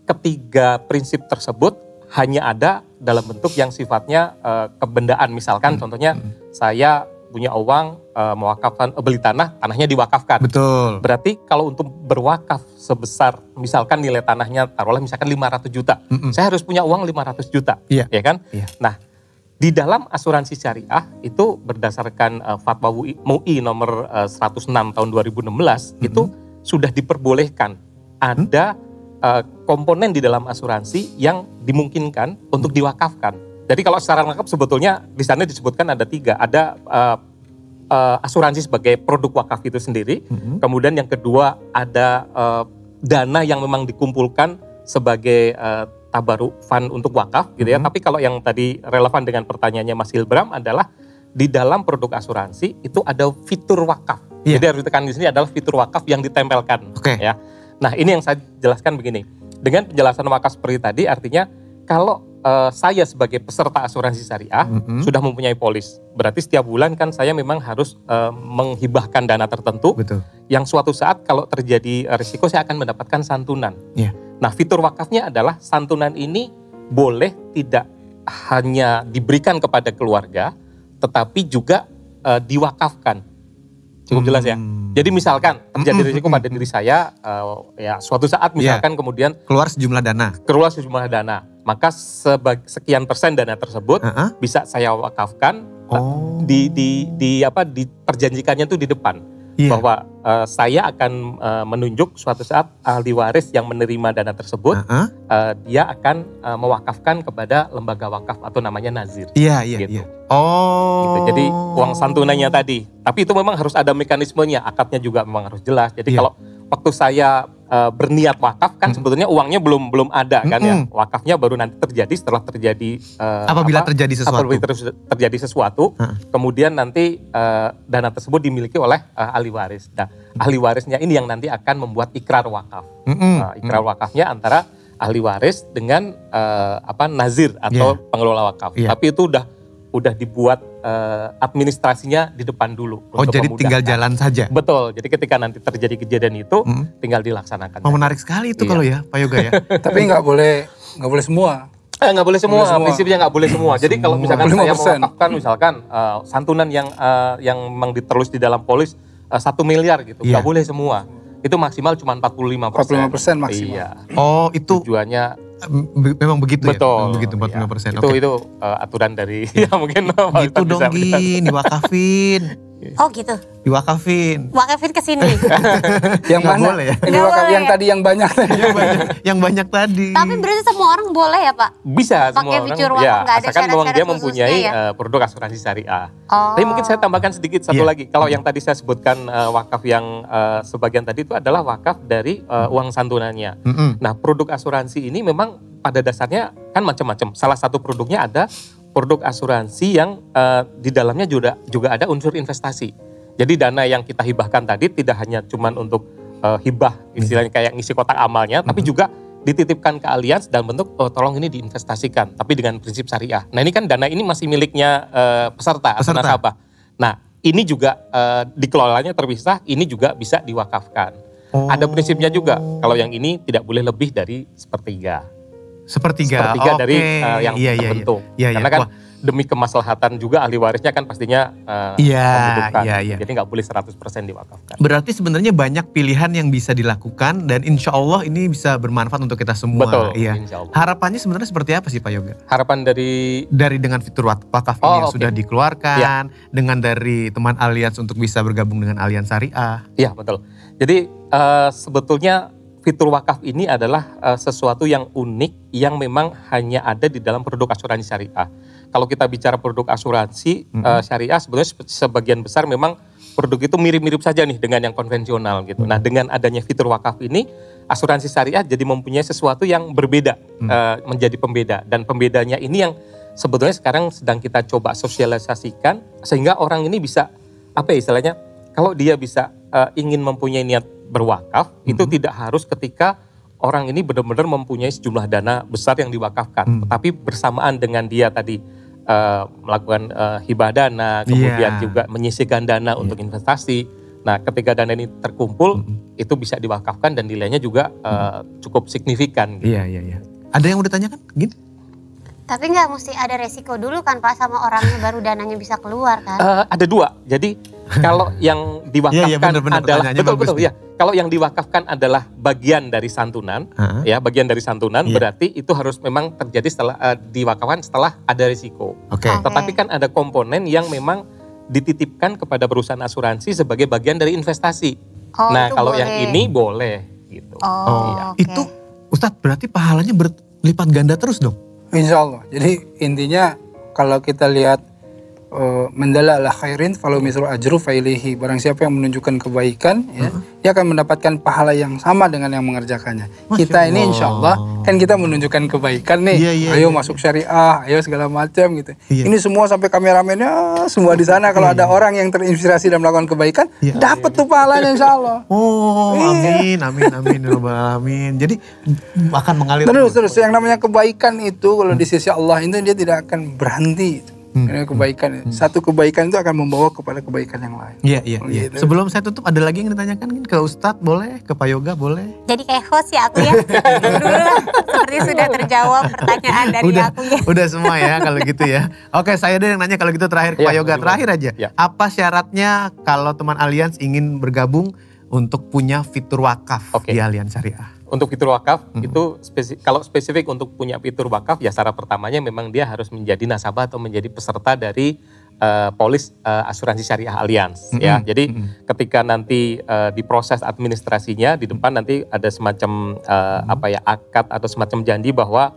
ketiga prinsip tersebut hanya ada dalam bentuk yang sifatnya kebendaan. Misalkan contohnya saya punya uang mewakafkan, beli tanahnya diwakafkan. Betul. Berarti kalau untuk berwakaf sebesar misalkan nilai tanahnya taruhlah misalkan 500 juta. Saya harus punya uang 500 juta. Ya kan? Nah, di dalam asuransi syariah itu berdasarkan fatwa MUI nomor 106 tahun 2016 itu sudah diperbolehkan ada komponen di dalam asuransi yang dimungkinkan untuk diwakafkan. Jadi kalau secara lengkap sebetulnya di sana disebutkan ada 3. Ada asuransi sebagai produk wakaf itu sendiri. Kemudian yang kedua ada dana yang memang dikumpulkan sebagai tabaruk fund untuk wakaf gitu ya. Tapi kalau yang tadi relevan dengan pertanyaannya Mas Hilbram adalah di dalam produk asuransi itu ada fitur wakaf. Jadi harus ditekan di sini adalah fitur wakaf yang ditempelkan. Ya. Nah ini yang saya jelaskan begini. Dengan penjelasan wakaf seperti tadi artinya kalau saya sebagai peserta asuransi syariah sudah mempunyai polis. Berarti setiap bulan kan saya memang harus menghibahkan dana tertentu. Betul. Yang suatu saat kalau terjadi risiko saya akan mendapatkan santunan. Nah fitur wakafnya adalah santunan ini boleh tidak hanya diberikan kepada keluarga, tetapi juga diwakafkan. Cukup jelas ya. Jadi misalkan terjadi risiko pada diri saya, ya suatu saat misalkan kemudian keluar sejumlah dana, maka sekian persen dana tersebut bisa saya wakafkan Oh. Diperjanjikannya tuh di depan. Iya. Bahwa saya akan menunjuk suatu saat ahli waris yang menerima dana tersebut, dia akan mewakafkan kepada lembaga wakaf atau namanya nazir. Iya. Gitu. Oh. Gitu. Jadi uang santunannya tadi. Tapi itu memang harus ada mekanismenya, akadnya juga memang harus jelas. Jadi kalau waktu saya berniat wakaf kan sebetulnya uangnya belum ada kan ya. Wakafnya baru nanti terjadi setelah terjadi apabila terjadi sesuatu. Apabila terjadi sesuatu, kemudian nanti dana tersebut dimiliki oleh ahli waris. Nah, ahli warisnya ini yang nanti akan membuat ikrar wakaf. Ikrar wakafnya antara ahli waris dengan nazir atau pengelola wakaf. Tapi itu udah dibuat administrasinya di depan dulu. Oh, jadi tinggal jalan saja. Betul. Jadi ketika nanti terjadi kejadian itu, tinggal dilaksanakan. Menarik sekali itu kalau ya, Pak Yoga ya. Tapi nggak boleh semua. Nggak boleh semua. Prinsipnya nggak boleh semua. Jadi kalau misalkan saya 5%. mewakafkan santunan yang memang diterus di dalam polis 1 miliar gitu, nggak boleh semua. Itu maksimal cuma 45%. 45% maksimal. Iya. Oh, itu tujuannya memang begitu betul, ya? Begitu 45%. Itu aturan dari ya mungkin gitu dong Gin, diwakafin. Oh gitu. Diwakafin. Wakafin ke sini. Yang Nggak mana? boleh ya? Yang Nggak boleh yang ya? tadi yang banyak. Yang banyak tadi. Tapi berarti semua orang boleh ya Pak? Bisa Pakai semua orang, fitur wakaf, nggak ada asalkan memang syarat-syarat dia khususnya mempunyai ya? produk asuransi syariah. Oh. Tapi mungkin saya tambahkan sedikit satu lagi. Kalau yang tadi saya sebutkan wakaf yang sebagian tadi itu adalah wakaf dari uang santunannya. Nah, produk asuransi ini memang pada dasarnya kan macam-macam. Salah satu produknya ada produk asuransi yang di dalamnya juga ada unsur investasi. Jadi dana yang kita hibahkan tadi tidak hanya cuman untuk hibah, istilahnya kayak ngisi kotak amalnya, tapi juga dititipkan ke Allianz dalam bentuk tolong ini diinvestasikan, tapi dengan prinsip syariah. Nah ini kan dana ini masih miliknya peserta atau nasabah. Nah ini juga dikelolanya terpisah, ini juga bisa diwakafkan. Ada prinsipnya juga, kalau yang ini tidak boleh lebih dari sepertiga. Sepertiga dari yang terbentuk. Karena kan demi kemaslahatan juga ahli warisnya kan pastinya membutuhkan. Jadi nggak boleh 100% diwakafkan. Berarti sebenarnya banyak pilihan yang bisa dilakukan dan insya Allah ini bisa bermanfaat untuk kita semua. Betul, iya. insya Allah. Harapannya sebenarnya seperti apa sih Pak Yoga? Harapan dari dengan fitur wakaf ini yang sudah dikeluarkan, dengan dari teman Allianz untuk bisa bergabung dengan Allianz Syariah. Iya betul. Jadi sebetulnya fitur wakaf ini adalah sesuatu yang unik yang memang hanya ada di dalam produk asuransi syariah. Kalau kita bicara produk asuransi syariah sebenarnya sebagian besar memang produk itu mirip-mirip saja nih dengan yang konvensional gitu. Nah dengan adanya fitur wakaf ini asuransi syariah jadi mempunyai sesuatu yang berbeda, menjadi pembeda. Dan pembedanya ini yang sebetulnya sekarang sedang kita coba sosialisasikan sehingga orang ini bisa istilahnya kalau dia bisa ingin mempunyai niat berwakaf itu tidak harus ketika orang ini benar-benar mempunyai sejumlah dana besar yang diwakafkan, tetapi bersamaan dengan dia tadi melakukan hibah dana, kemudian juga menyisihkan dana untuk investasi. Nah, ketika dana ini terkumpul itu bisa diwakafkan dan nilainya juga cukup signifikan. Gitu. Iya. Ada yang udah tanya kan? Gini? Tapi nggak mesti ada resiko dulu kan Pak sama orangnya baru dananya bisa keluar kan? Ada dua. Jadi kalau yang diwakafkan adalah betul ya. Kalau yang diwakafkan adalah bagian dari santunan, bagian dari santunan berarti itu harus memang terjadi setelah diwakafkan setelah ada risiko. Tetapi kan ada komponen yang memang dititipkan kepada perusahaan asuransi sebagai bagian dari investasi. Nah, kalau yang ini boleh gitu. Itu Ustadz berarti pahalanya berlipat ganda terus dong? Insya Allah. Jadi intinya kalau kita lihat mendala ala khairin falau misru ajru failihi. Barang siapa yang menunjukkan kebaikan dia akan mendapatkan pahala yang sama dengan yang mengerjakannya. Kita ini insya Allah kan kita menunjukkan kebaikan nih. Ayo masuk syariah, ayo segala macam gitu. Ini semua sampai kameramennya semua di sana. Kalau ada orang yang terinspirasi dan melakukan kebaikan, dapat tuh pahalanya insya Allah. Amin. Jadi akan mengalir terus. Yang namanya kebaikan itu kalau di sisi Allah itu dia tidak akan berhenti. Karena kebaikan, satu kebaikan itu akan membawa kepada kebaikan yang lain. Iya. Gitu. Sebelum saya tutup ada lagi yang ditanyakan ke Ustadz boleh, ke Pak Yoga boleh. Jadi kayak host ya aku ya. Dulu lah, seperti sudah terjawab pertanyaan dari aku ya. Udah semua ya kalau gitu ya. Oke, saya ada yang nanya kalau gitu terakhir ke Pak Yoga. Terakhir aja. Apa syaratnya kalau teman Allianz ingin bergabung untuk punya fitur wakaf di Allianz Syariah? Untuk fitur wakaf itu kalau spesifik untuk punya fitur wakaf ya syarat pertamanya memang dia harus menjadi nasabah atau menjadi peserta dari polis asuransi syariah Allianz ya. Jadi ketika nanti diproses administrasinya di depan nanti ada semacam akad atau semacam janji bahwa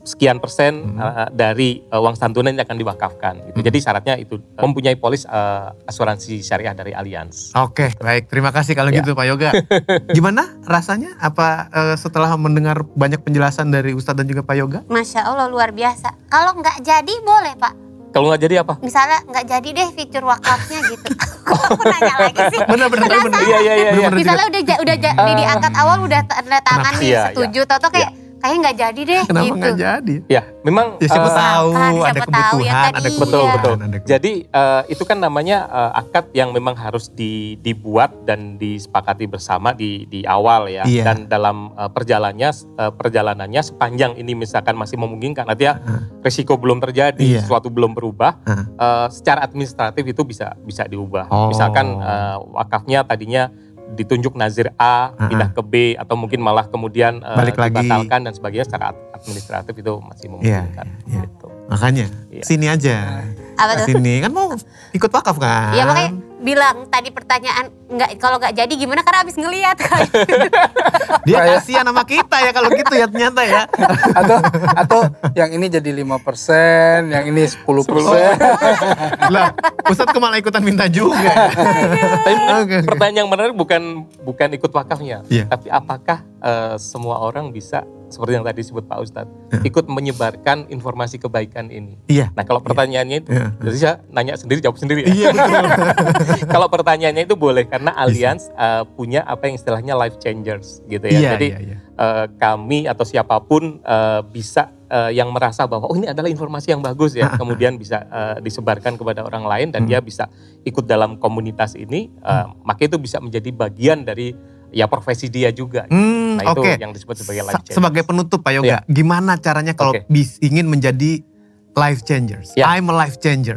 sekian persen dari uang santunan yang akan diwakafkan. Gitu. Jadi syaratnya itu mempunyai polis asuransi syariah dari Allianz. Oke, baik. Terima kasih kalau gitu Pak Yoga. Gimana rasanya? Apa setelah mendengar banyak penjelasan dari Ustadz dan juga Pak Yoga? Masya Allah luar biasa. Kalau nggak jadi boleh Pak. Kalau nggak jadi apa? Misalnya nggak jadi deh fitur wakafnya gitu. Aku nanya lagi sih. Benar. Iya. Misalnya udah di akad awal udah tanda tangan nih setuju. Atau kayak kayaknya nggak jadi deh. Kenapa gitu. nggak jadi? Ya, memang siapa tahu ada siapa tahu, ya kebutuhan, tadi. ada kebutuhan. Betul. Ada Jadi itu kan namanya akad yang memang harus dibuat dan disepakati bersama di awal ya. Iya. Dan dalam perjalanannya sepanjang ini misalkan masih memungkinkan, artinya resiko belum terjadi, sesuatu belum berubah, secara administratif itu bisa diubah. Misalkan wakafnya tadinya ditunjuk nazir A, pindah ke B, atau mungkin malah kemudian dibatalkan dan sebagainya, secara administratif itu masih memungkinkan. Iya. Gitu. Makanya sini aja. Apa tuh? Sini kan mau ikut wakaf kan? Iya makanya bilang tadi pertanyaan kalau nggak jadi gimana karena abis ngelihat kan. Dia kasihan sama kita ya kalau gitu ya ternyata ya. atau yang ini jadi 5%, yang ini 10%. Lah, Ustadz kok malah ikutan minta juga. Tapi pertanyaan yang menarik bukan ikut wakafnya, tapi apakah semua orang bisa seperti yang tadi disebut Pak Ustadz, ikut menyebarkan informasi kebaikan ini. Iya. Nah kalau pertanyaannya itu, jadi saya nanya sendiri jawab sendiri ya. Iya betul. Kalau pertanyaannya itu boleh karena Allianz punya apa yang istilahnya life changers gitu ya. Jadi kami atau siapapun bisa yang merasa bahwa ini adalah informasi yang bagus ya, kemudian bisa disebarkan kepada orang lain dan dia bisa ikut dalam komunitas ini, maka itu bisa menjadi bagian dari profesi dia juga. Nah itu yang disebut sebagai life changers. Sebagai penutup Pak Yoga, gimana caranya kalau ingin menjadi life changers? I'm a life changer.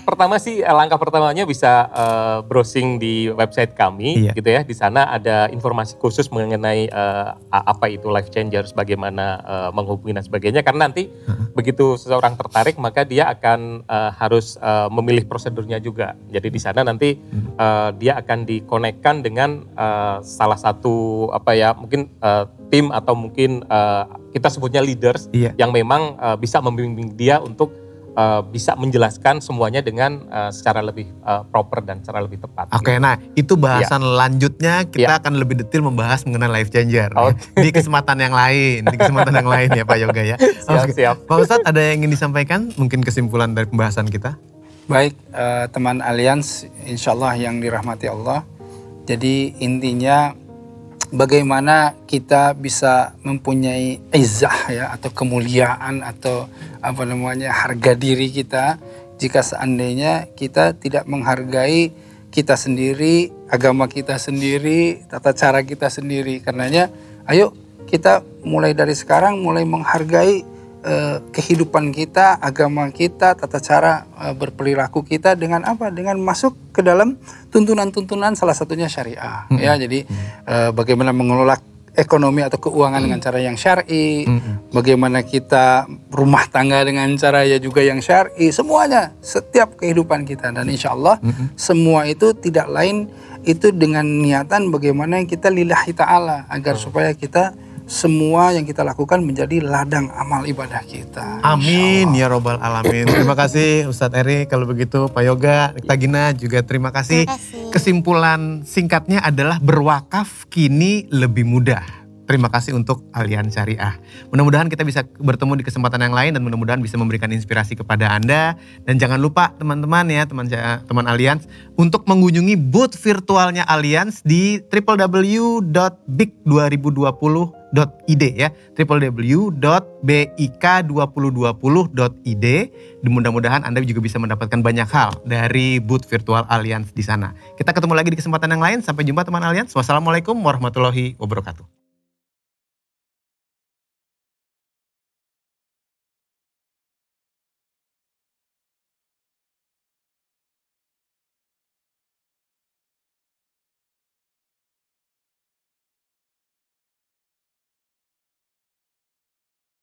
Pertama sih langkah pertamanya bisa browsing di website kami gitu ya. Di sana ada informasi khusus mengenai apa itu life changers, bagaimana menghubungi dan sebagainya. Karena nanti begitu seseorang tertarik maka dia akan harus memilih prosedurnya juga. Jadi di sana nanti dia akan dikonekkan dengan salah satu mungkin tim atau mungkin kita sebutnya leaders yang memang bisa membimbing dia untuk bisa menjelaskan semuanya dengan secara lebih proper dan secara lebih tepat. Oke, nah itu bahasan lanjutnya kita akan lebih detail membahas mengenai life changer di kesempatan yang lain, ya Pak Yoga ya. Siap. Pak Ustadz ada yang ingin disampaikan? Mungkin kesimpulan dari pembahasan kita? Baik, teman Allianz, insya Allah yang dirahmati Allah. Jadi intinya bagaimana kita bisa mempunyai izzah ya, atau kemuliaan atau harga diri kita jika seandainya kita tidak menghargai kita sendiri, agama kita sendiri, tata cara kita sendiri. Karenanya ayo kita mulai dari sekarang mulai menghargai kehidupan kita, agama kita, tata cara berperilaku kita dengan apa? Dengan masuk ke dalam tuntunan-tuntunan salah satunya syariah. Ya, jadi bagaimana mengelola ekonomi atau keuangan dengan cara yang syar'i, bagaimana kita rumah tangga dengan cara juga yang syar'i, semuanya setiap kehidupan kita, dan insya Allah semua itu tidak lain itu dengan niatan bagaimana kita lillahi ta'ala agar supaya kita semua yang kita lakukan menjadi ladang amal ibadah kita. Amin ya robbal alamin. Terima kasih Ustadz Eri. Kalau begitu Pak Yoga, Dr. Gina juga terima kasih. Kesimpulan singkatnya adalah berwakaf kini lebih mudah. Terima kasih untuk Allianz Syariah. Mudah-mudahan kita bisa bertemu di kesempatan yang lain dan mudah-mudahan bisa memberikan inspirasi kepada Anda. Dan jangan lupa teman-teman ya, teman Allianz, untuk mengunjungi booth virtualnya Allianz di www.bik2020.id ya, www.bik2020.id. Mudah-mudahan Anda juga bisa mendapatkan banyak hal dari booth virtual Allianz di sana. Kita ketemu lagi di kesempatan yang lain. Sampai jumpa teman Allianz. Wassalamualaikum warahmatullahi wabarakatuh.